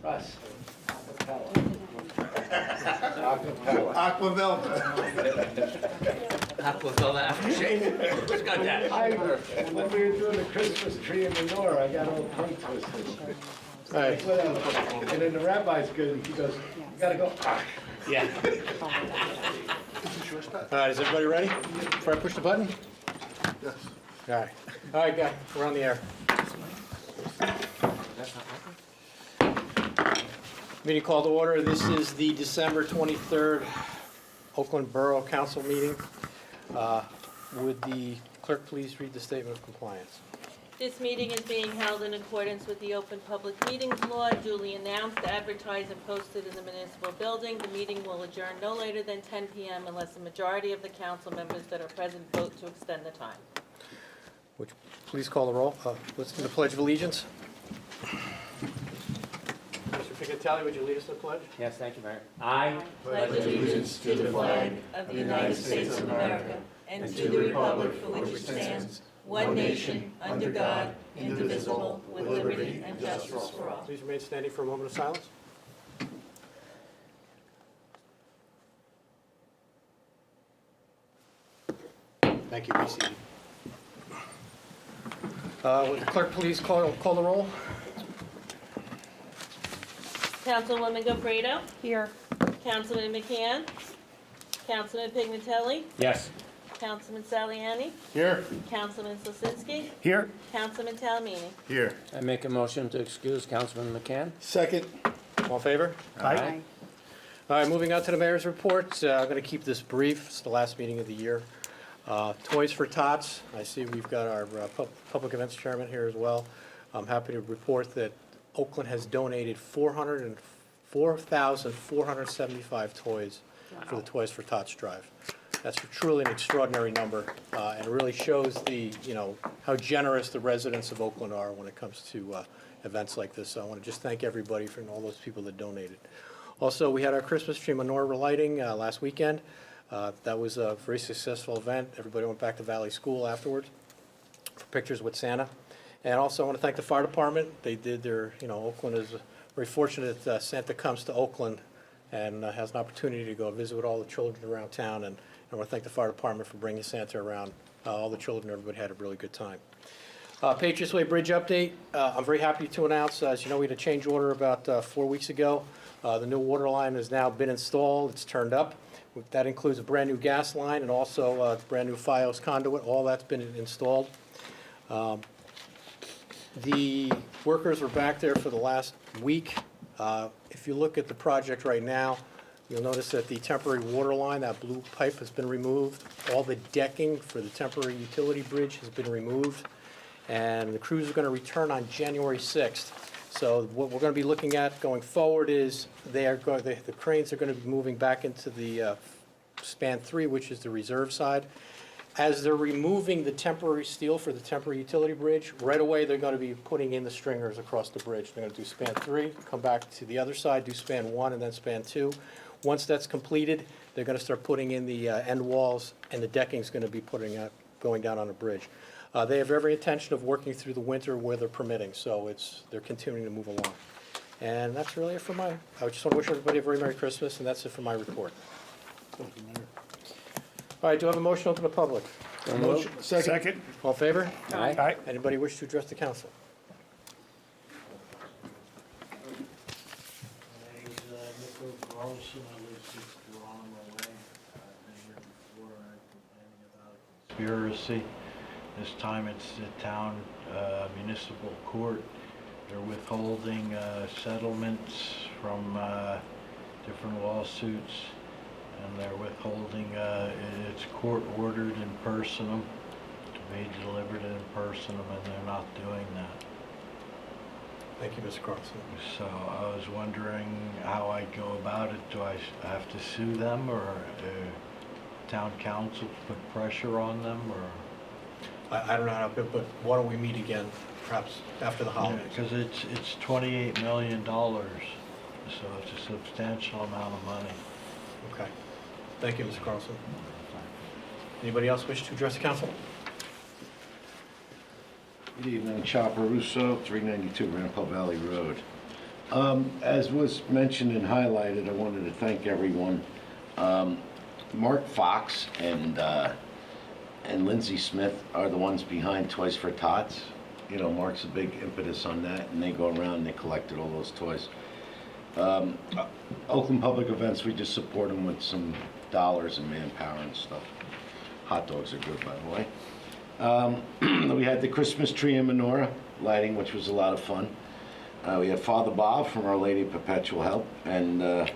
Russ. Aquavelta. Aquavella aftershave. Who's got that? When we were doing the Christmas tree in menorah, I got all tongue twisted. All right. And then the rabbi's good, he goes, you gotta go. Yeah. All right, is everybody ready before I push the button? Yes. All right, guys, we're on the air. Meeting called to order. This is the December 23rd Oakland Borough Council meeting. Would the clerk please read the statement of compliance? This meeting is being held in accordance with the Open Public Meetings Law, duly announced, advertised, and posted in the municipal building. The meeting will adjourn no later than 10 p.m. unless the majority of the council members that are present vote to extend the time. Would you please call the roll? Let's do the Pledge of Allegiance. Mr. Pignatelli, would you lead us to the pledge? Yes, thank you, Mayor. I Pledge allegiance to the flag of the United States of America and to the republic for which it stands, one nation, under God, indivisible, with liberty and justice for all. Please remain standing for a moment of silence. Thank you, BC. Would the clerk please call the roll? Councilwoman Gofredo? Here. Councilman McCann? Councilman Pignatelli? Yes. Councilman Saliani? Here. Councilman Slasinski? Here. Councilman Talamini? Here. I make a motion to excuse Councilman McCann. Second. All in favor? Aye. All right, moving on to the mayor's report. I'm going to keep this brief. It's the last meeting of the year. Toys for Tots. I see we've got our public events chairman here as well. I'm happy to report that Oakland has donated 4,475 toys for the Toys for Tots drive. That's truly an extraordinary number, and it really shows how generous the residents of Oakland are when it comes to events like this. So I want to just thank everybody for all those people that donated. Also, we had our Christmas tree menorah lighting last weekend. That was a very successful event. Everybody went back to Valley School afterwards for pictures with Santa. And also, I want to thank the fire department. They did their, Oakland is very fortunate that Santa comes to Oakland and has an opportunity to go visit with all the children around town. And I want to thank the fire department for bringing Santa around. All the children, everybody had a really good time. Patriots Way Bridge update. I'm very happy to announce, as you know, we had a change order about 4 weeks ago. The new water line has now been installed. It's turned up. That includes a brand new gas line and also a brand new FiOS conduit. All that's been installed. The workers were back there for the last week. If you look at the project right now, you'll notice that the temporary water line, that blue pipe, has been removed. All the decking for the temporary utility bridge has been removed. And the crews are going to return on January 6th. So what we're going to be looking at going forward is the cranes are going to be moving back into the span 3, which is the reserve side. As they're removing the temporary steel for the temporary utility bridge, right away they're going to be putting in the stringers across the bridge. They're going to do span 3, come back to the other side, do span 1, and then span 2. Once that's completed, they're going to start putting in the end walls, and the decking is going to be going down on the bridge. They have every intention of working through the winter weather permitting, so they're continuing to move along. And that's really it for I just want to wish everybody a very Merry Christmas, and that's it for my report. All right, do I have a motion open to the public? Motion. Second. All in favor? Aye. Anybody wish to address the council? My name's Nico Carlson, I live 6 Geronimo Way. I've been here before, I've been complaining about a conspiracy. This time it's the town municipal court. They're withholding settlements from different lawsuits, and they're withholding, it's court ordered in personam, to be delivered in personam, and they're not doing that. Thank you, Mr. Carlson. So I was wondering how I go about it. Do I have to sue them, or town council put pressure on them, or? I don't know how to, but why don't we meet again, perhaps after the holidays? Because it's $28 million, so it's a substantial amount of money. Okay. Thank you, Mr. Carlson. Anybody else wish to address the council? Good evening, Chopper Russo, 392 Rampart Valley Road. As was mentioned and highlighted, I wanted to thank everyone. Mark Fox and Lindsay Smith are the ones behind Toys for Tots. You know, Mark's a big impetus on that, and they go around and they collected all those toys. Oakland Public Events, we just support them with some dollars and manpower and stuff. Hot dogs are good, by the way. We had the Christmas tree and menorah lighting, which was a lot of fun. We had Father Bob from Our Lady of Perpetual Help, and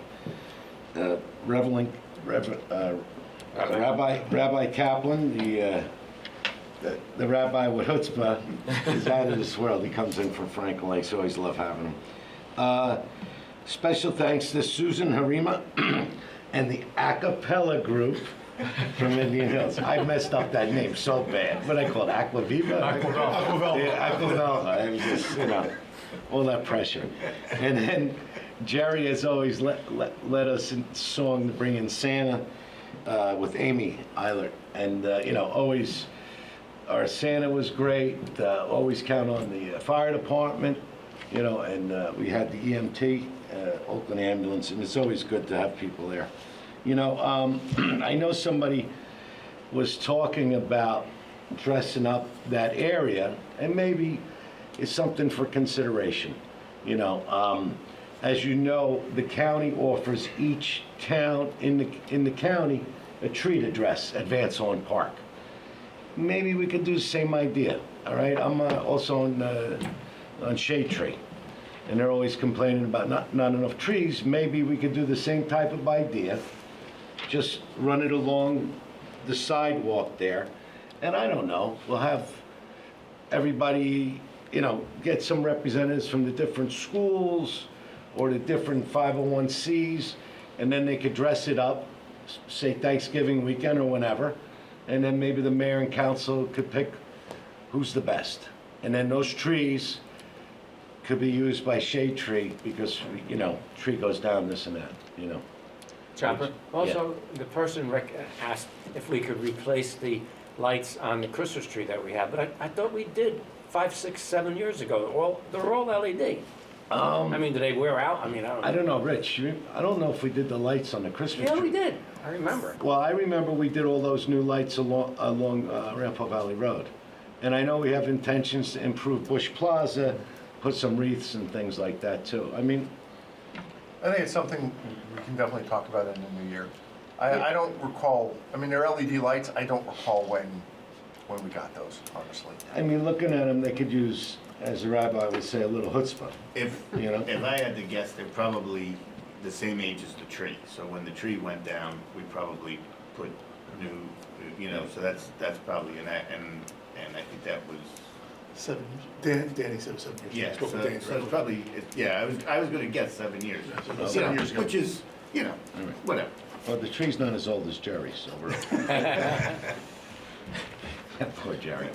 Rabbi Kaplan, the rabbi with chutzpah, is out of this world. He comes in from Franklin Lakes, so I always love having him. Special thanks to Susan Harima and the a cappella group from Indian Hills. I messed up that name so bad. What I call it, Aquaviva? Aquavelva. Yeah, Aquavelva. I was just, you know, all that pressure. And then Jerry has always let us in song to bring in Santa with Amy Eilert. And, you know, always, our Santa was great. Always count on the fire department, you know, and we had the EMT, Oakland Ambulance, and it's always good to have people there. You know, I know somebody was talking about dressing up that area, and maybe it's something for consideration. You know, as you know, the county offers each town in the county a tree to dress at Vance Horn Park. Maybe we could do the same idea. All right, I'm also on Shade Tree, and they're always complaining about not enough trees. Maybe we could do the same type of idea. Just run it along the sidewalk there, and I don't know, we'll have everybody, you know, get some representatives from the different schools or the different 501Cs, and then they could dress it up, say Thanksgiving weekend or whenever, and then maybe the mayor and council could pick who's the best. And then those trees could be used by Shade Tree because, you know, tree goes down, this and that, you know. Chopper. Also, the person asked if we could replace the lights on the Christmas tree that we have, but I thought we did 5, 6, 7 years ago. They're all LED. I mean, do they wear out? I mean, I don't know, Rich. I don't know if we did the lights on the Christmas tree. Yeah, we did. I remember. Well, I remember we did all those new lights along Rampart Valley Road. And I know we have intentions to improve Bush Plaza, put some wreaths and things like that, too. I mean, I think it's something we can definitely talk about in the new year. I don't recall, I mean, they're LED lights, I don't recall when we got those, honestly. I mean, looking at them, they could use, as the rabbi would say, a little chutzpah. If I had to guess, they're probably the same age as the tree. So when the tree went down, we probably put new, you know, so that's probably and I think that was 7 years. Danny said 7 years. yeah. Spoke So, with Danny, so it's right? probably I was going to guess 7 years. So 7 years ago. Which is whatever. Well, the tree's not as old as Jerry, so we're... Poor Jerry.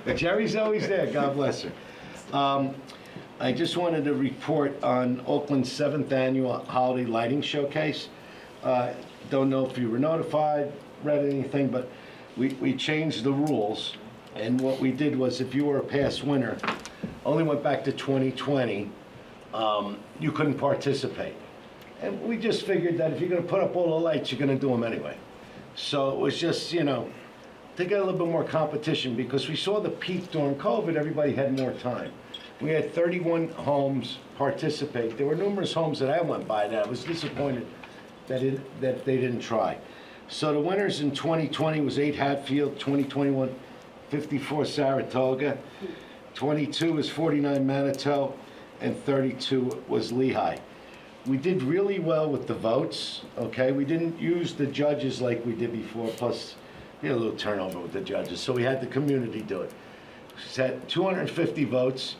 But Jerry's always there, God bless her. I just wanted to report on Oakland's 7th Annual Holiday Lighting Showcase. Don't know if you were notified, read anything, but we changed the rules. And what we did was, if you were a past winner, only went back to 2020, you couldn't participate. And we just figured that if you're gonna put up all the lights, you're gonna do them anyway. So it was just, you know, to get a little bit more competition, because we saw the peak during COVID, everybody had more time. We had 31 homes participate. There were numerous homes that I went by that I was disappointed that they didn't try. So the winners in 2020 was 8 Hatfield, 2021, 54 Saratoga, 22 was 49 Manitou, and 32 was Lehigh. We did really well with the votes, okay? We didn't use the judges like we did before, plus we had a little turnover with the judges, so we had the community do it. We had 250 votes.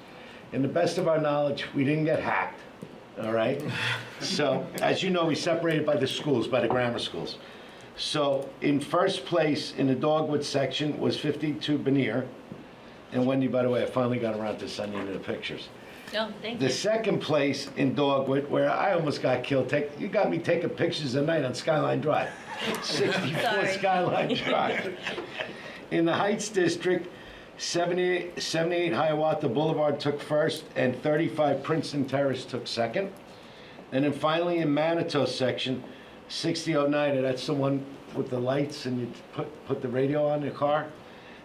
In the best of our knowledge, we didn't get hacked, all right? So, as you know, we separated by the schools, by the grammar schools. So, in first place in the Dogwood section was 52 Benear. And Wendy, by the way, I finally got around to sending you the pictures. No, thank The you. second place in Dogwood, where I almost got killed, you got me taking pictures at night on Skyline Drive. 64 Sorry. Skyline Drive. In the Heights District, 78 Hiawatha Boulevard took first, and 35 Princeton Terrace took second. And then finally in Manitou section, 60 Oneida, that's the one with the lights and you put the radio on your car.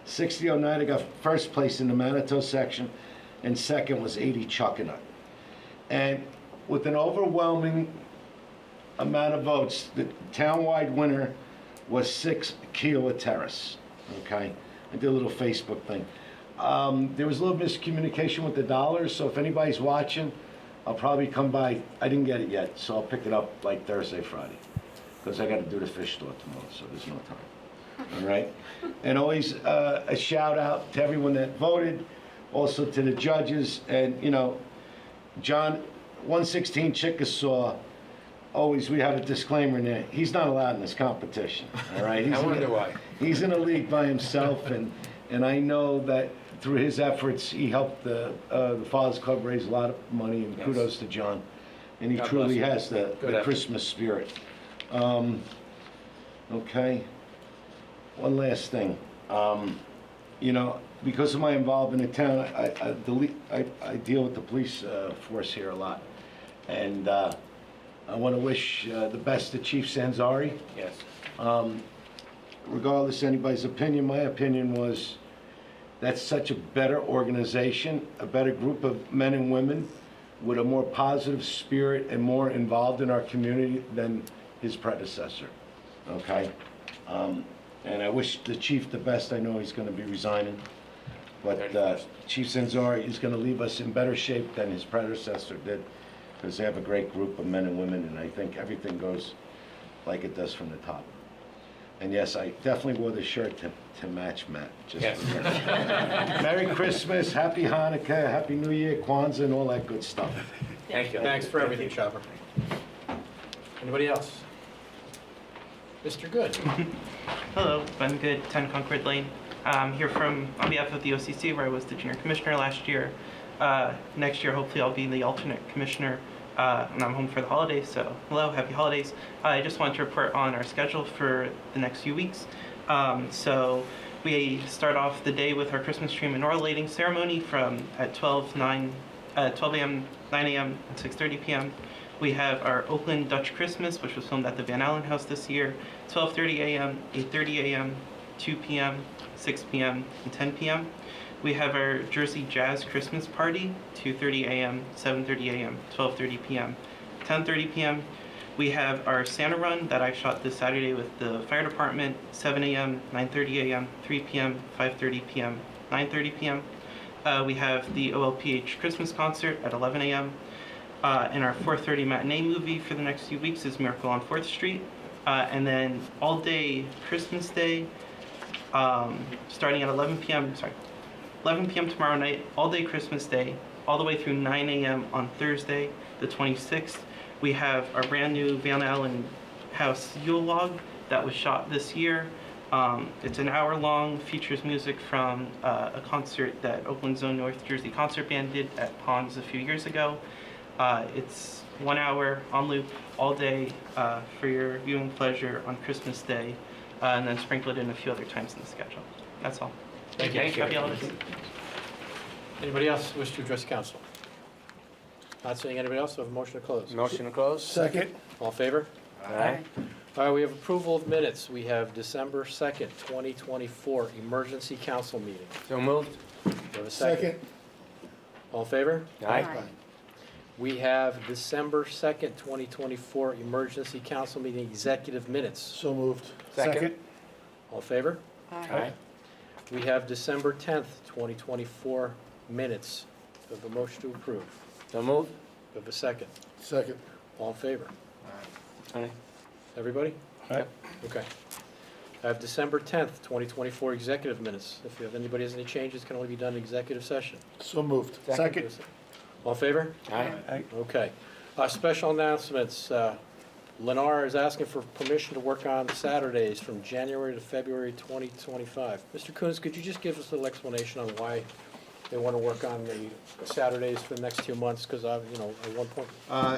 60 Oneida got first place in the Manitou section, and second was 80 Chuckanut. And with an overwhelming amount of votes, the townwide winner was 6 Kiowa Terrace, okay? I did a little Facebook thing. There was a little miscommunication with the dollars, so if anybody's watching, I'll probably come by. I didn't get it yet, so I'll pick it up like Thursday, Friday, because I got to do the fish store tomorrow, so there's no time. All right? And always a shout out to everyone that voted, also to the judges, and you know, John, 116 Chickasaw, always we have a disclaimer in there. He's not allowed in this competition. All right? I wonder why. He's in a league by himself, and I know that through his efforts, he helped the Fathers Club raise a lot of money, and Yes. kudos to John. And he God truly bless him. has the Good effort. Christmas spirit. Okay. One last thing. You know, because of my involvement in town, I deal with the police force here a lot. And I want to wish the best to Chief Sanzari. Yes. Regardless of anybody's opinion, my opinion was that's such a better organization, a better group of men and women with a more positive spirit and more involved in our community than his predecessor, okay? And I wish the chief the best. I know he's going to be resigning, but Chief Sanzari is going to leave us in better shape than his predecessor did, because they have a great group of men and women, and I think everything goes like it does from the top. And yes, I definitely wore the shirt to match Matt. Just Yes. Merry Christmas, Happy Hanukkah, Happy New Year, Kwanzaa, and all that good stuff. Thank you. Thanks for everything, Chopper. Anybody else? Mr. Good. Hello, Ben Good, 10 Concord Lane. I'm here on behalf of the OCC, where I was the junior commissioner last year. Next year, hopefully, I'll be the alternate commissioner, and I'm home for the holidays, so hello, happy holidays. I just wanted to report on our schedule for the next few weeks. So we start off the day with our Christmas tree menorah lighting ceremony at 12 a.m., 9 a.m., and 6:30 p.m. We have our Oakland Dutch Christmas, which was filmed at the Van Allen House this year, 12:30 a.m., 8:30 a.m., 2 p.m., 6 p.m., and 10 p.m. We have our Jersey Jazz Christmas Party, 2:30 a.m., 7:30 a.m., 12:30 p.m., 10:30 p.m. We have our Santa Run that I shot this Saturday with the fire department, 7 a.m., 9:30 a.m., 3 p.m., 5:30 p.m., 9:30 p.m. We have the OLPH Christmas concert at 11 a.m. And our 4:30 matinee movie for the next few weeks is Miracle on 4th Street. And then all day Christmas Day, starting at 11 p.m. tomorrow night, all day Christmas Day, all the way through 9 a.m. on Thursday, the 26th. We have our brand new Van Allen House Yule log that was shot this year. It's an hour long, features music from a concert that Oakland Zone North Jersey Concert Band did at Ponds a few years ago. It's 1 hour on loop all day for your viewing pleasure on Christmas Day, and then sprinkle it in a few other times in the schedule. That's all. Thank you. Happy holidays. Anybody else wish to address council? Not seeing anybody else, so have a motion to close. Motion to close? Second. All in favor? Aye. All right, we have approval of minutes. We have December 2nd, 2024, emergency council meeting. So moved? Do we have a second? All in favor? Aye. We have December 2nd, 2024, emergency council meeting executive minutes. So moved. Second? All in favor? Aye. We have December 10th, 2024 minutes. Do we have a motion to approve? So moved? Do we have a second? Second. All in favor? Aye. Everybody? Aye. Okay. I have December 10th, 2024 executive minutes. If you have anybody has any changes, can only be done in executive session. So moved. Second. All in favor? Aye. Okay. Special announcements. Lennar is asking for permission to work on Saturdays from January to February 2025. Mr. Coons, could you just give us a little explanation on why they want to work on the Saturdays for the next 2 months? Because at one point,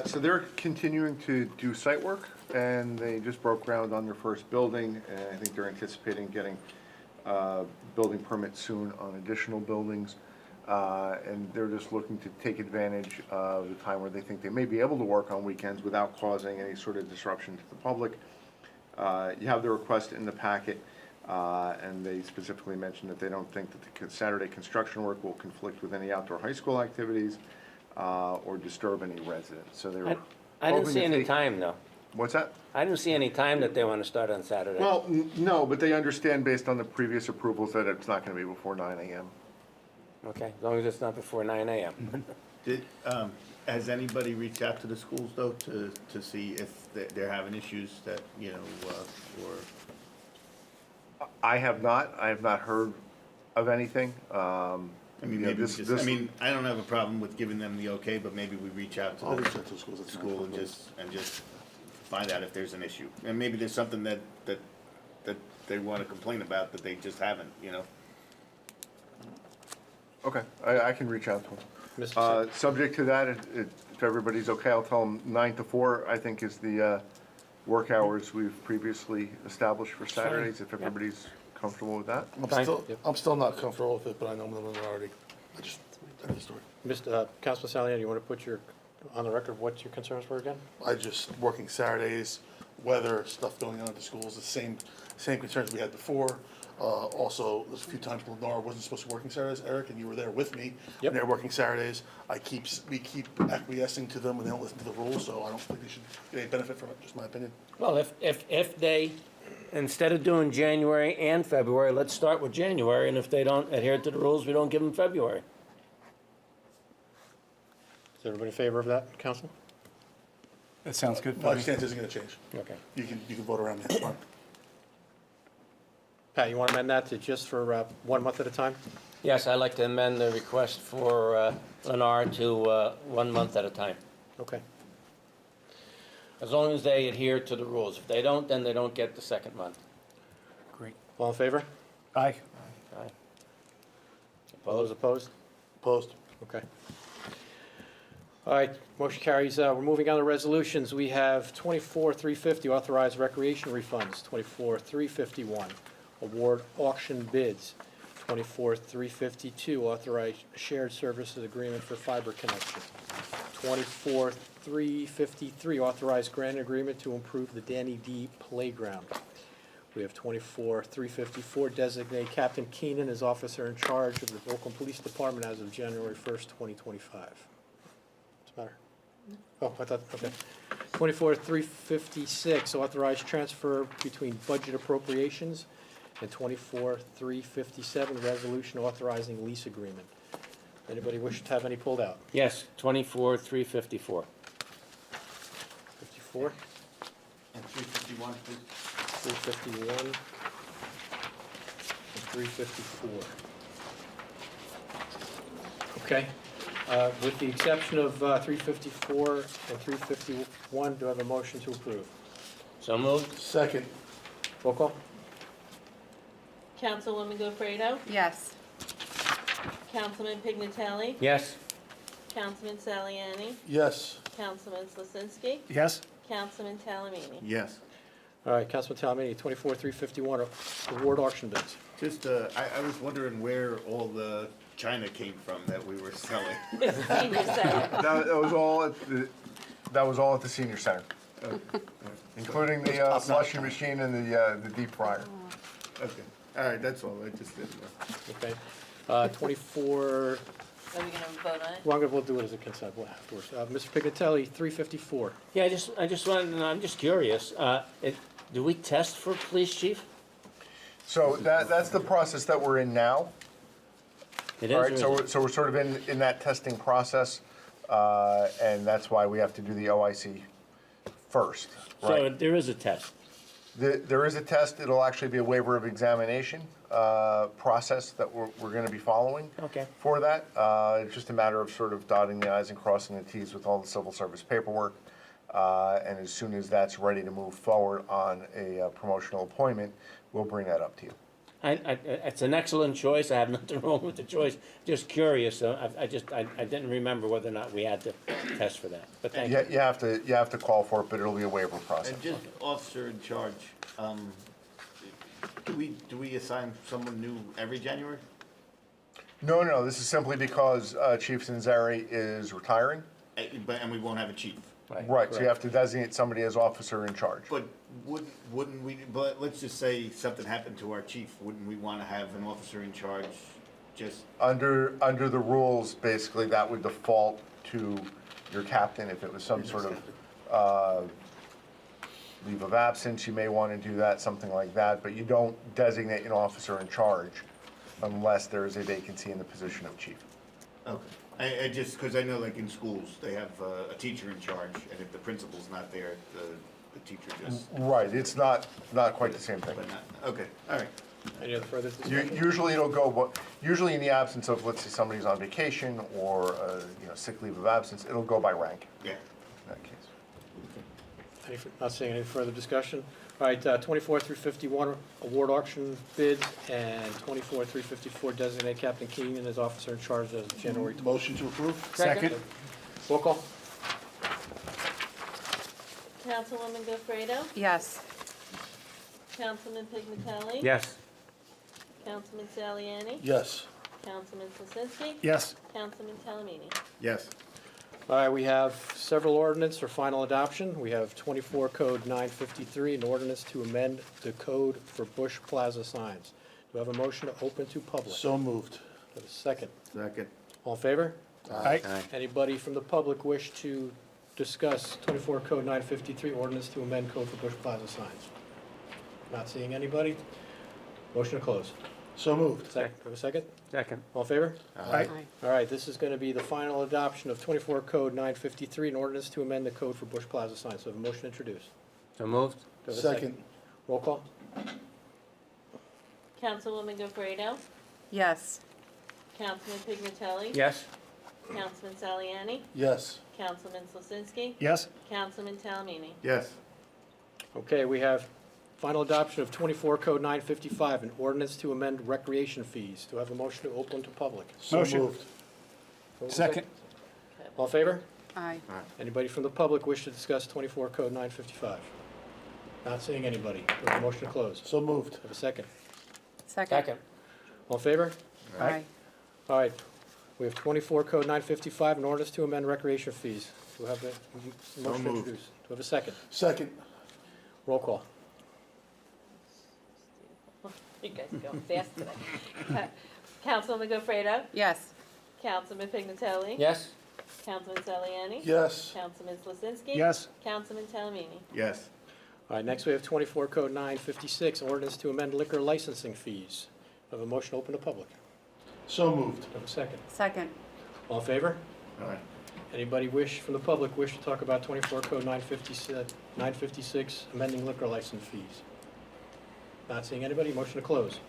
So they're continuing to do site work, and they just broke ground on their first building, and I think they're anticipating getting building permit soon on additional buildings. And they're just looking to take advantage of the time where they think they may be able to work on weekends without causing any sort of disruption to the public. You have the request in the packet, and they specifically mentioned that they don't think that the Saturday construction work will conflict with any outdoor high school activities or disturb any residents. So they're I didn't hoping see to any take- time, though. What's that? I didn't see any time that they want to start on Saturday. Well, no, but they understand based on the previous approvals that it's not gonna be before 9 AM. Okay, as long as it's not before 9 AM. Did, has anybody reached out to the schools though to see if they're having issues that, you know, or? I have not heard of anything. I mean, Yeah, maybe this- we just, this- I mean, I don't have a problem with giving them the okay, but maybe we reach out to I'll the reach out to the schools. That's not a school and problem. just find out if there's an issue. And maybe there's something that they wanna complain about that they just haven't, you know? Okay, I can reach out to them. Mr. Subject to that, if everybody's okay, I'll tell them 9 to 4, I think is the work hours we've previously established for Saturdays, if everybody's comfortable with that. Fine. I'm still not comfortable with it, but I know the minority. I know the story. Mr. Councilman Saliani, you want to put on the record what your concerns were again? I just, working Saturdays, weather, stuff going on at the schools, the same concerns we had before. Also, there's a few times Lennar wasn't supposed to be working Saturdays, Eric, and you were there with me. Yep. And they're working Saturdays. We keep acquiescing to them and they don't listen to the rules, so I don't think they should get any benefit from it, just my opinion. Well, if they, instead of doing January and February, let's start with January, and if they don't adhere to the rules, we don't give them February. Is everybody in favor of that, council? That sounds good. My stance isn't gonna change. Okay. You can vote around me, that's fine. Pat, you want to amend that to just for 1 month at a time? Yes, I'd like to amend the request for Lennar to 1 month at a time, Okay. as long as they adhere to the rules. If they don't, then they don't get the second month. Great. All in favor? Aye. Aye. All those opposed? Opposed? Okay. All right, motion carries. We're moving on to resolutions. We have 24-350, authorized recreation refunds. 24-351, award auction bids. 24-352, authorized shared services agreement for fiber connection. 24-353, authorized grant agreement to improve the Danny D Playground. We have 24-354, designate Captain Keenan as officer in charge of the Oakland Police Department as of January 1st, 2025. What's the matter? Oh, I thought, okay. 24-356, authorized transfer between budget appropriations, and 24-357, resolution authorizing lease agreement. Anybody wish to have any pulled out? Yes, 24-354. 54, And 351, please. 351, and 354. Okay, with the exception of 354 and 351, do I have a motion to approve? So moved. Second. Roll call? Councilwoman Gofredo? Yes. Councilman Pignatelli? Yes. Councilman Saliani? Yes. Councilman Slasinski? Yes? Councilman Talamini? Yes. All right, Councilman Talamini, 24-351, award auction bids. Just, I was wondering where all the china came from that we were selling. Senior Center. That was all at the senior center, including the slushing machine and the deep fryer. Okay, all right, that's all, I just didn't know. Okay. 24, Are we gonna vote on it? well, we'll do it as a consent afterwards. Mr. Pignatelli, 354. Yeah, I just wanted to know, I'm just curious, do we test for police chief? So that's the process that we're in now. It All is, right, or is it- so we're sort of in that testing process, and that's why we have to do the OIC first, So right? there is a test. There is a test, it'll actually be a waiver of examination process that we're gonna be following. Okay. For that. It's just a matter of sort of dotting the i's and crossing the t's with all the civil service paperwork. And as soon as that's ready to move forward on a promotional appointment, we'll bring that up to you. It's an excellent choice, I have nothing wrong with the choice, just curious, I didn't remember whether or not we had to test for that, but thank you. You have to call for it, but it'll be a waiver process. And just officer in charge, Do we assign someone new every January? No, this is simply because Chief Sanzari is retiring. And we won't have a chief. Right, so you have to designate somebody as officer in charge. But wouldn't we, but let's just say something happened to our chief, wouldn't we want to have an officer in charge just, Under the rules, basically, that would default to your captain. If it was some sort of leave of absence, you may want to do that, something like that. But you don't designate an officer in charge unless there is a vacancy in the position of chief. okay. I just, because I know like in schools, they have a teacher in charge, and if the principal's not there, the teacher just, Right, it's not quite the same thing. but not, okay, all right. Any other further discussion? Usually it'll go, usually in the absence of, let's say, somebody's on vacation or, sick leave of absence, it'll go by rank Yeah. in that case. Not seeing any further discussion. All right, 24 through 51, award auction bids, and 24 through 54, designate Captain Keenan as officer in charge as of January 12th. Motion to approve? Second. Roll call? Councilwoman Gofredo? Yes. Councilman Pignatelli? Yes. Councilman Saliani? Yes. Councilman Slisinski? Yes. Councilman Talamini? Yes. All right, we have several ordinance for final adoption. We have 24 Code 953, an ordinance to amend the code for Bush Plaza signs. Do I have a motion to open to public? So moved. Do I have a second? Second. All in favor? Aye. Anybody from the public wish to discuss 24 Code 953, ordinance to amend code for Bush Plaza signs? Not seeing anybody? Motion to close. So moved. Second, have a second? Second. All in favor? Aye. All right, this is going to be the final adoption of 24 Code 953, an ordinance to amend the code for Bush Plaza signs. So I have a motion to introduce. So moved? Do I have a Second. Roll call? Councilwoman Gofredo? Yes. Councilman Pignatelli? Yes. Councilman Saliani? Yes. Councilman Slisinski? Yes. Councilman Talamini? Yes. Okay, we have final adoption of 24 Code 955, an ordinance to amend recreation fees. Do I have a motion to open to public? So Motion. moved. Second. All in favor? Aye. Anybody from the public wish to discuss 24 Code 955? Not seeing anybody. Do I have a motion to close? So moved. Have a second. Second. All in favor? Aye. All right, we have 24 Code 955, an ordinance to amend recreation fees. Do I have a motion to moved. introduce? Do I have a second? Second. Roll call. You guys are going fast today. Councilwoman Gofredo? Yes. Councilman Pignatelli? Yes. Councilman Saliani? Yes. Councilman Slisinski? Yes. Councilman Talamini? Yes. All right, next we have 24 Code 956, an ordinance to amend liquor licensing fees. Do I have a motion to open to public? So moved. Do I have a second? Second. All in favor? All right. Anybody from the public wish to talk about 24 Code 956, amending liquor license fees? Not seeing anybody, motion to close.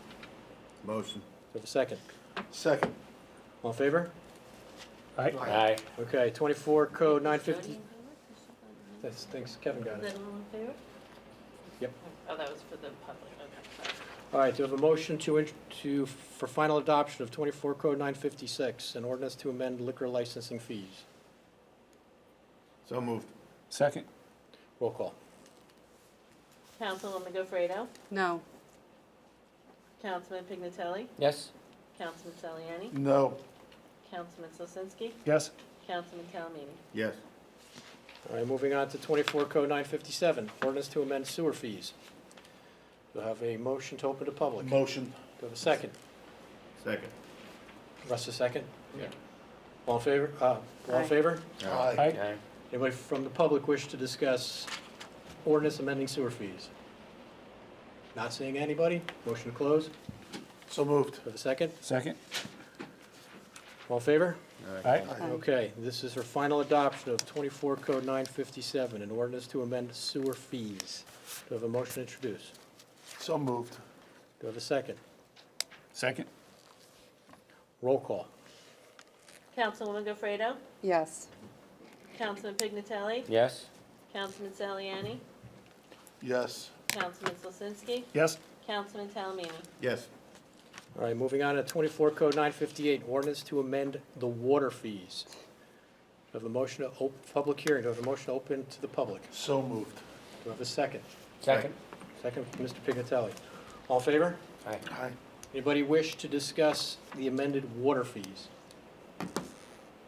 Motion. Do I have a second? Second. All in favor? Aye. Aye. Okay, 24 Code 950, that's, thanks, Kevin got Is it. that all in favor? Yep. Oh, that was for the public, okay, sorry. All right, do we have a motion for final adoption of 24 Code 956, an ordinance to amend liquor licensing fees? So moved. Second. Roll call. Councilwoman Gofredo? No. Councilman Pignatelli? Yes. Councilman Saliani? No. Councilman Slisinski? Yes. Councilman Talamini? Yes. All right, moving on to 24 Code 957, ordinance to amend sewer fees. Do I have a motion to open to public? Do Motion. I have a second? Second. Russ, a second? All in favor? All in Aye. favor? Aye. Aye. Anybody from the public wish to discuss ordinance amending sewer fees? Not seeing anybody, motion to close. Do So moved. I have a second? Second. All in favor? Aye. Okay, this is for final adoption of 24 Code 957, an ordinance to amend sewer fees. Do I have a motion to introduce? So moved. Do I have a second? Second. Roll call. Councilwoman Gofredo? Yes. Councilman Pignatelli? Yes. Councilman Saliani? Yes. Councilman Slisinski? Yes. Councilman Talamini? Yes. All right, moving on to 24 Code 958, ordinance to amend the water fees. Do I have a motion to public hearing? Do I have a motion to open to the public? So moved. Do I have a second? Second. Second, Mr. Pignatelli. All in favor? Aye. Aye. Anybody wish to discuss the amended water fees?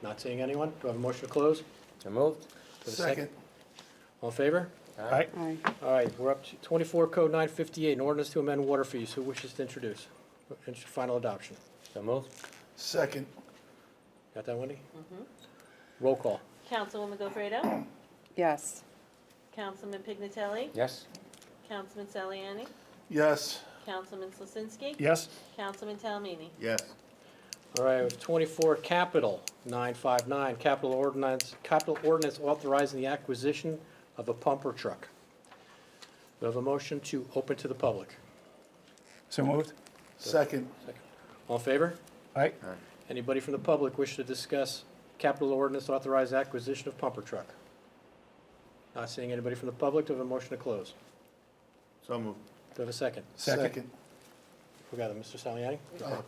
Not seeing anyone. Do I have a motion to close? So moved. Do I have a Second. All in favor? Aye. Aye. All right, we're up to 24 Code 958, an ordinance to amend water fees. Who wishes to introduce? Final adoption. So moved. Second. Got that, Wendy? Roll call. Councilwoman Gofredo? Yes. Councilman Pignatelli? Yes. Councilman Saliani? Yes. Councilman Slasinski? Yes. Councilman Talamini? Yes. All right, we have 24 Capital 959, capital ordinance authorizing the acquisition of a pumper truck. We have a motion to open to the public. So moved. Second. All in favor? Aye. Anybody from the public wish to discuss capital ordinance authorized acquisition of pumper truck? Not seeing anybody from the public. Do I have a motion to close? So moved. Do I have a second? Second. Who got it, Mr. Saliani?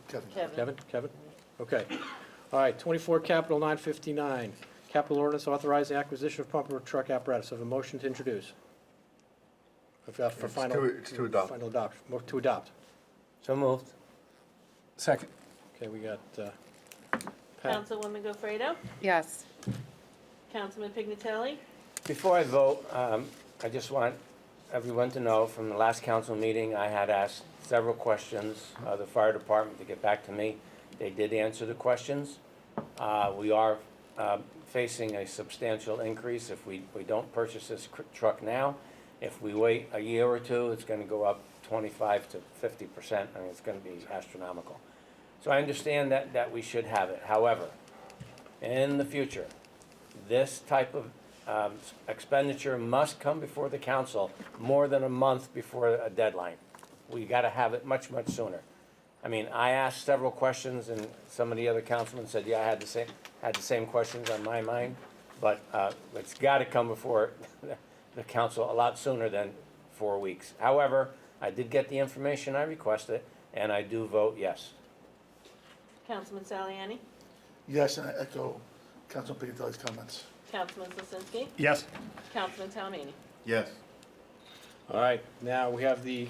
Kevin. Kevin? Kevin? Okay. All right, 24 Capital 959, capital ordinance authorizing acquisition of pumper truck apparatus. I have a motion to introduce. For final. It's to adopt. Final adopt, to adopt. So moved. Second. Okay, we got, Pat. Councilwoman Gofredo? Yes. Councilman Pignatelli? Before I vote, I just want everyone to know from the last council meeting, I had asked several questions of the fire department to get back to me. They did answer the questions. We are facing a substantial increase if we don't purchase this truck now. If we wait a year or two, it's going to go up 25 to 50%. I mean, it's going to be astronomical. So I understand that we should have it. However, in the future, this type of expenditure must come before the council more than a month before a deadline. We got to have it much, much sooner. I mean, I asked several questions, and some of the other councilmen said, yeah, I had the same questions on my mind, but it's got to come before the council a lot sooner than 4 weeks. However, I did get the information I requested, and I do vote yes. Councilman Saliani? Yes, and I echo Councilman Pignatelli's comments. Councilman Slasinski? Yes. Councilman Talamini? Yes. All right, now we have the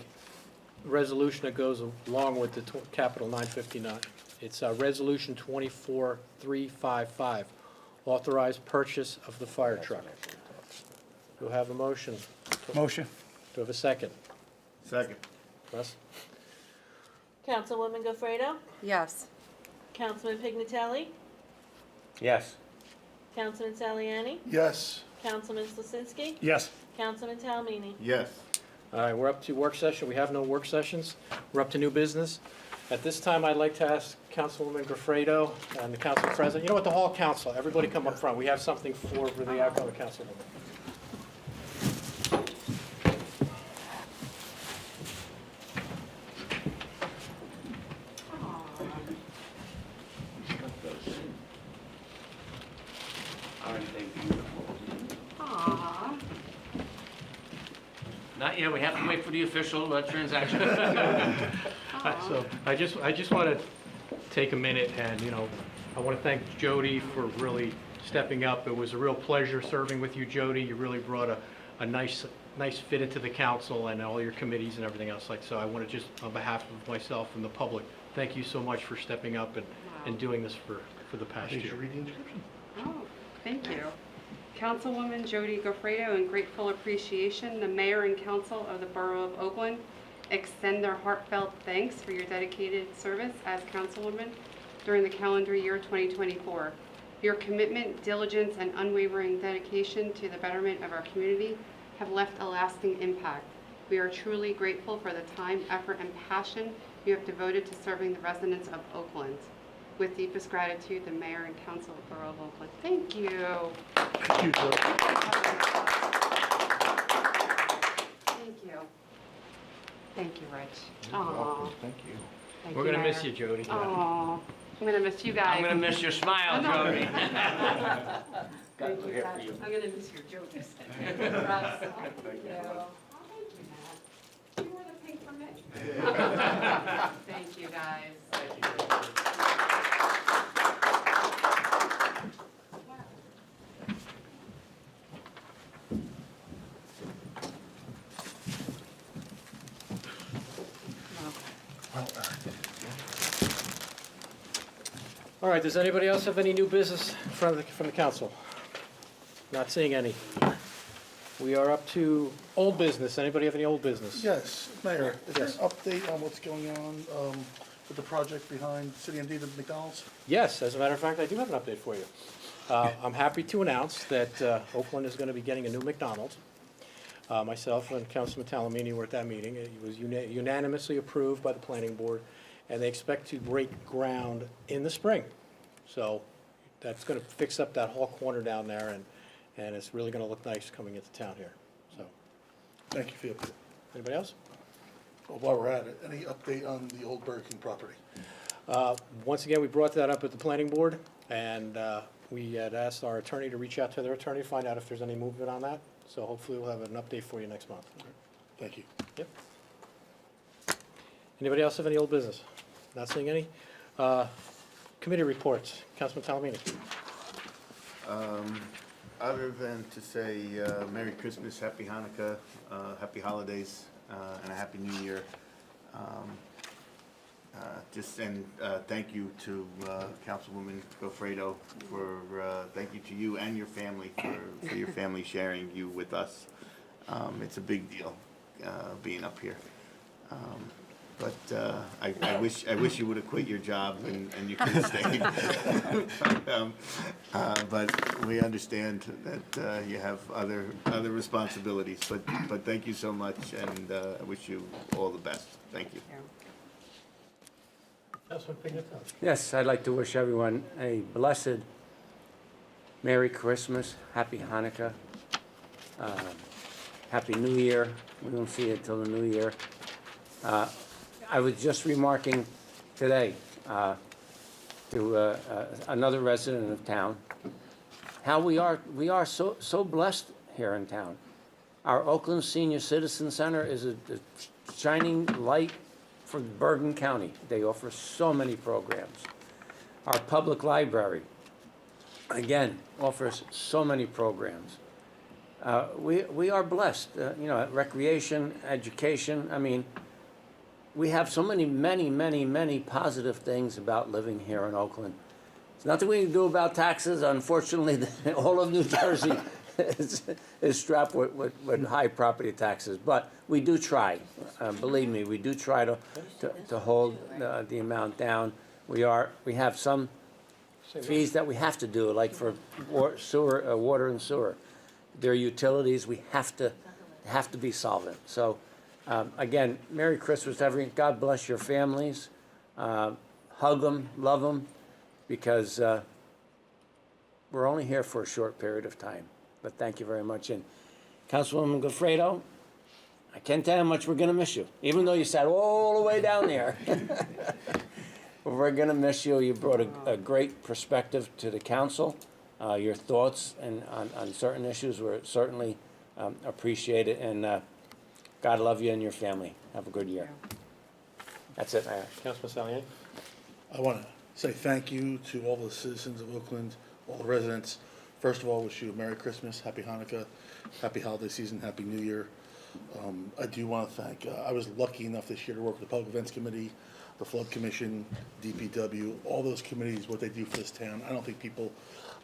resolution that goes along with the Capital 959. It's Resolution 24355, authorized purchase of the fire truck. Do I have a motion? Motion. Do I have a second? Second. Russ? Councilwoman Gofredo? Yes. Councilman Pignatelli? Yes. Councilman Saliani? Yes. Councilman Slasinski? Yes. Councilman Talamini? Yes. All right, we're up to work session. We have no work sessions. We're up to new business. At this time, I'd like to ask Councilwoman Gofredo and the council president, you know what, the whole council, everybody come up front. We have something for the outgoing councilwoman. Aren't they beautiful? Not yet, we have to wait for the official transaction. So I just want to take a minute and, I want to thank Jody for really stepping up. It was a real pleasure serving with you, Jody. You really brought a nice fit into the council and all your committees and everything else. So I want to just, on behalf of myself and the public, thank you so much for stepping up and doing this for the past year. Oh, thank you. Councilwoman Jody Gofredo, in grateful appreciation, the mayor and council of the Borough of Oakland extend their heartfelt thanks for your dedicated service as councilwoman during the calendar year 2024. Your commitment, diligence, and unwavering dedication to the betterment of our community have left a lasting impact. We are truly grateful for the time, effort, and passion you have devoted to serving the residents of Oakland. With deepest gratitude, the mayor and council of Borough of Oakland. Thank you. Thank you, Joe. Thank you. Thank you, Rich. Aw. Thank you. Thank We're going to Mayor. miss you, Jody. Aw. I'm going to miss you guys. I'm gonna miss your smile, Jody. Thank you, guys. I'm going to miss your jokes. Russ, thank you. Oh, thank you, Matt. You wore the pink for me. Thank you, guys. All right, does anybody else have any new business from the council? Not seeing any. We are up to old business. Anybody have any old business? Yes, Mayor, is there an Yes. update on what's going on with the project behind City MD, the McDonald's? Yes, as a matter of fact, I do have an update for you. I'm happy to announce that Oakland is going to be getting a new McDonald's. Myself and Councilman Talamini were at that meeting. It was unanimously approved by the planning board, and they expect to break ground in the spring. So that's going to fix up that whole corner down there, and it's really going to look nice coming into town here. So, Thank you for the update. anybody else? Well, while we're at it, any update on the old Burger King property? Once again, we brought that up at the planning board, and we had asked our attorney to reach out to their attorney to find out if there's any movement on that. So hopefully we'll have an update for you next month. Thank you. Yep. Anybody else have any old business? Not seeing any? Committee reports. Councilman Talamini. Other than to say Merry Christmas, Happy Hanukkah, Happy Holidays, and a Happy New Year. Thank you to Councilwoman Gofredo thank you to you and your family for your family sharing you with us. It's a big deal being up here. But I wish you would have quit your job and you could have stayed. But we understand that you have other responsibilities. But thank you so much, and I wish you all the best. Thank you. Councilman Pignatelli. Yes, I'd like to wish everyone a blessed Merry Christmas, Happy Hanukkah, Happy New Year. We won't see it till the New Year. I was just remarking today to another resident of town how we are so blessed here in town. Our Oakland Senior Citizen Center is a shining light for Bergen County. They offer so many programs. Our public library, again, offers so many programs. We are blessed, recreation, education. I mean, we have so many positive things about living here in Oakland. There's nothing we can do about taxes. Unfortunately, all of New Jersey is strapped with high property taxes. But we do try. Believe me, we do try to hold the amount down. We have some fees that we have to do, like for water and sewer. Their utilities, we have to be solvent. So. Again, Merry Christmas, everyone. God bless your families. Hug them, love them, because we're only here for a short period of time. But thank you very much. And Councilwoman Gofredo, I can't tell you how much we're going to miss you, even though you sat all the way down there. We're going to miss you. You brought a great perspective to the council. Your thoughts and on certain issues were certainly appreciated. And God love you and your family. Have a good year. That's it, Mayor. Councilman Salier. I want to say thank you to all the citizens of Oakland, all the residents. First of all, wish you a Merry Christmas, Happy Hanukkah, Happy Holiday Season, Happy New Year. I do want to thank, I was lucky enough this year to work with the Public Events Committee, the Flood Commission, DPW, all those committees, what they do for this town. I don't think people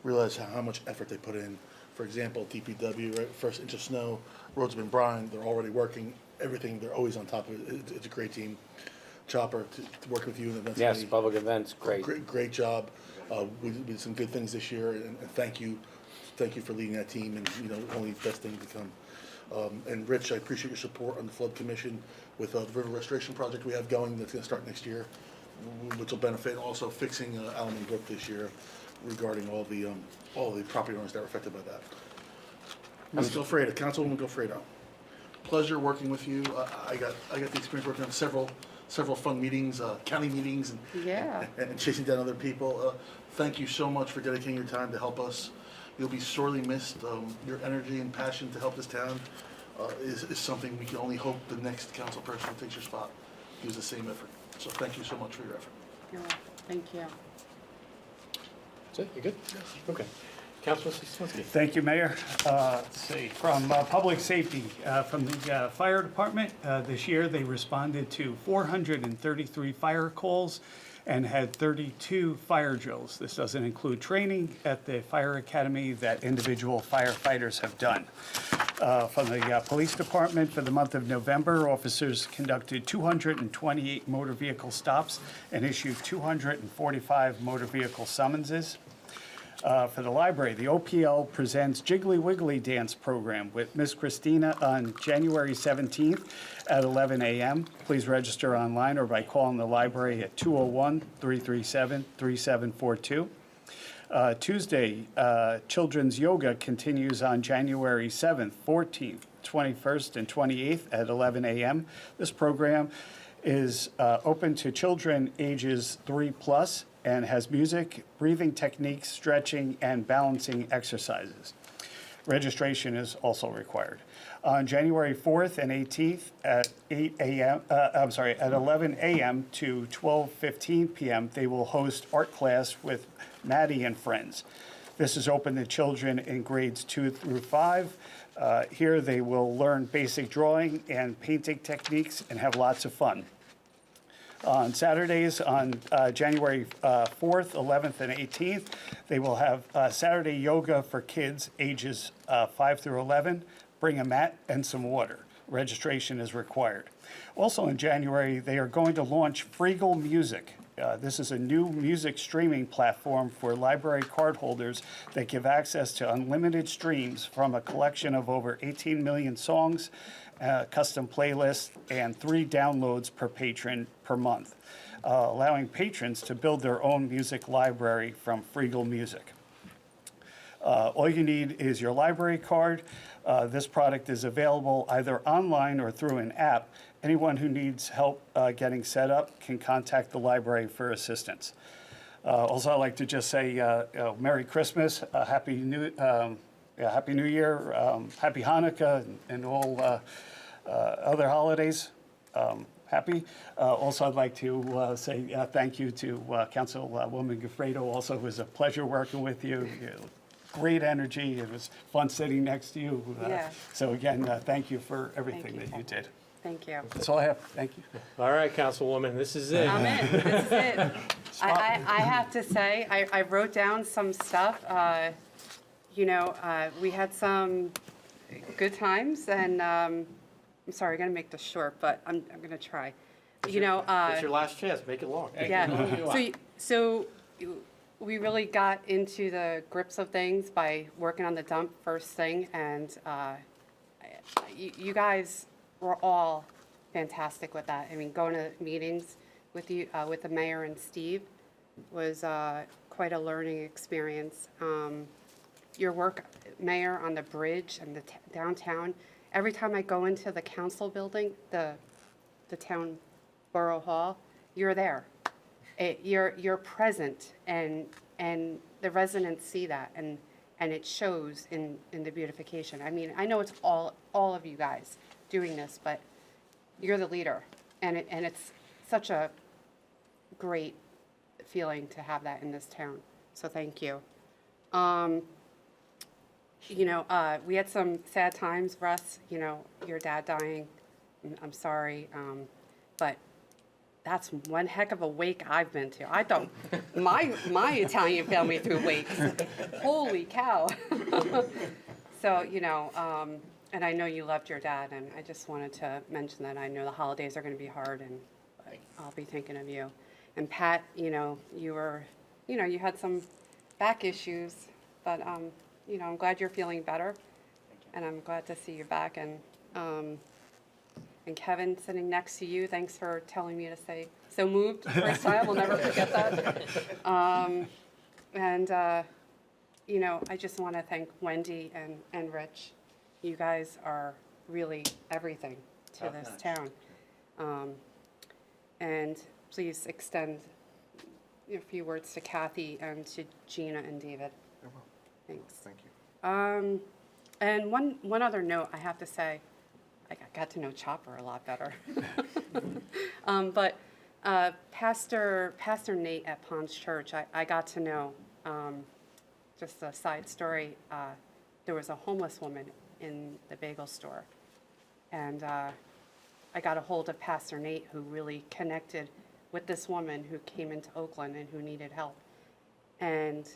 realize how much effort they put in. For example, DPW, right, first inch of snow, roads have been brined, they're already working, everything, they're always on top of it. It's a great team. Chopper, to work with you in the events Yes, committee. public events, great. Great job. We did some good things this year, and thank you for leading that team, and, only best things to come. And Rich, I appreciate your support on the Flood Commission with the river restoration project we have going that's gonna start next year, which will benefit, and also fixing Allen Brook this year regarding all the property owners that were affected by that. Ms. Gofredo, Councilwoman Gofredo, pleasure working with you. I got the experience working on several fun meetings, county meetings, and chasing down other people. Thank you so much for dedicating your time to help us. You'll be sorely missed. Your energy and passion to help this town is something we can only hope the next council person who takes your spot gives the same effort. So thank you so much for your effort. You're welcome. Thank you. That's it? You good? Okay. Councilman Sislinski. Thank you, Mayor. Let's see, from Public Safety, from the Fire Department, this year they responded to 433 fire calls and had 32 fire drills. This doesn't include training at the fire academy that individual firefighters have done. From the police department, for the month of November, officers conducted 228 motor vehicle stops and issued 245 motor vehicle summonses. For the library, the OPL presents Jiggly Wiggly Dance Program with Miss Christina on January 17th at 11 a.m. Please register online or by calling the library at 201-337-3742. Tuesday, Children's Yoga continues on January 7th, 14th, 21st, and 28th at 11 a.m. This program is open to children ages 3+ and has music, breathing techniques, stretching, and balancing exercises. Registration is also required. On January 4th and 18th at 11 a.m. to 12:15 p.m., they will host art class with Maddie and friends. This is open to children in grades 2 through 5. Here they will learn basic drawing and painting techniques and have lots of fun. On Saturdays, on January 4th, 11th, and 18th, they will have Saturday yoga for kids ages 5 through 11. Bring a mat and some water. Registration is required. Also in January, they are going to launch Freegal Music. This is a new music streaming platform for library card holders that give access to unlimited streams from a collection of over 18 million songs, custom playlists, and 3 downloads per patron per month, allowing patrons to build their own music library from Freegal Music. All you need is your library card. This product is available either online or through an app. Anyone who needs help getting set up can contact the library for assistance. Also, I'd like to just say Merry Christmas, Happy New Year, Happy Hanukkah, and all other holidays. Happy. Also, I'd like to say thank you to Councilwoman Gofredo. Also, it was a pleasure working with you. Great energy. It was fun sitting next to you. Yeah. So again, thank you for everything that you did. Thank you. That's all I have. Thank you. All right, Councilwoman, this is it. I'm in. This is it. I have to say, I wrote down some stuff. We had some good times, and I'm sorry, I'm going to make this short, but I'm going to try. It's your last chance. Make it long. Yeah. So we really got into the grips of things by working on the dump first thing, and you guys were all fantastic with that. I mean, going to meetings with you, with the mayor and Steve, was quite a learning experience. Your work, Mayor, on the bridge and the downtown. Every time I go into the council building, the town borough hall, you're there. You're present, and the residents see that, and it shows in the beautification. I mean, I know it's all of you guys doing this, but you're the leader, and it's such a great feeling to have that in this town. So thank you. We had some sad times, Russ. Your dad dying. I'm sorry, but that's one heck of a wake I've been to. I don't. My Italian family threw wakes. Holy cow. So and I know you loved your dad, and I just wanted to mention that. I know the holidays are going to be hard, and I'll be thinking of you. And Pat, you were, you had some back issues, but I'm glad you're feeling better, and I'm glad to see you back. And Kevin sitting next to you, thanks for telling me to say so moved the first time. We'll never forget that. I just want to thank Wendy and Rich. You guys are really everything to this town. And please extend a few words to Kathy and to Gina and David. I will. Thanks. Thank you. And one other note, I have to say, I got to know Chopper a lot better. But Pastor Nate at Pond's Church, I got to know, just a side story, there was a homeless woman in the bagel store. And I got a hold of Pastor Nate, who really connected with this woman who came into Oakland and who needed help. And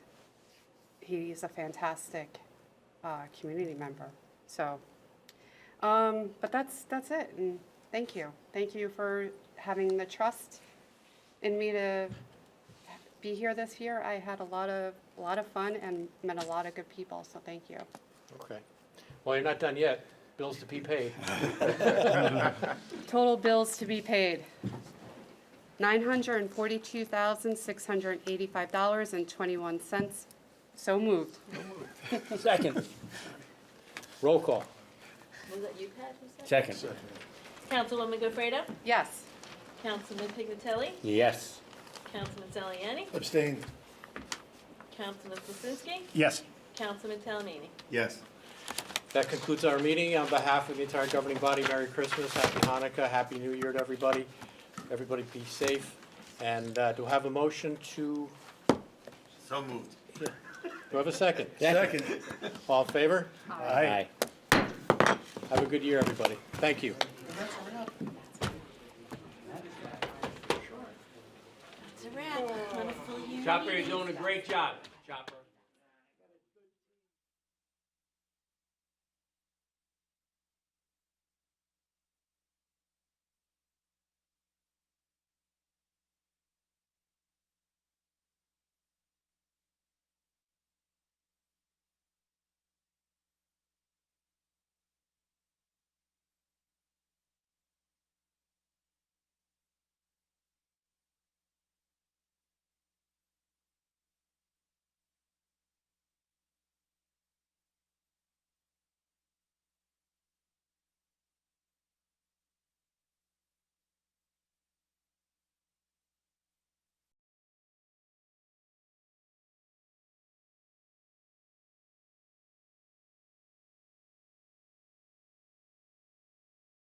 he's a fantastic community member. So, but that's it. And thank you. Thank you for having the trust in me to be here this year. I had a lot of fun and met a lot of good people. So thank you. Okay. Well, you're not done yet. Bills to be paid. Total bills to be paid, $942,685.21. So moved. Second. Roll call. Was that you, Pat, who said? Second. Councilwoman Gofredo? Yes. Councilman Pignatelli? Yes. Councilman Saliani? Abstain. Councilman Kuzinski? Yes. Councilman Talamini? Yes. That concludes our meeting. On behalf of the entire governing body, Merry Christmas, Happy Hanukkah, Happy New Year to everybody. Everybody be safe. And do I have a motion to, So moved. do I have a second? Second. All in favor? Aye. Have a good year, everybody. Thank you. That's a wrap. On a full year Chopper, you're meeting. doing a great job.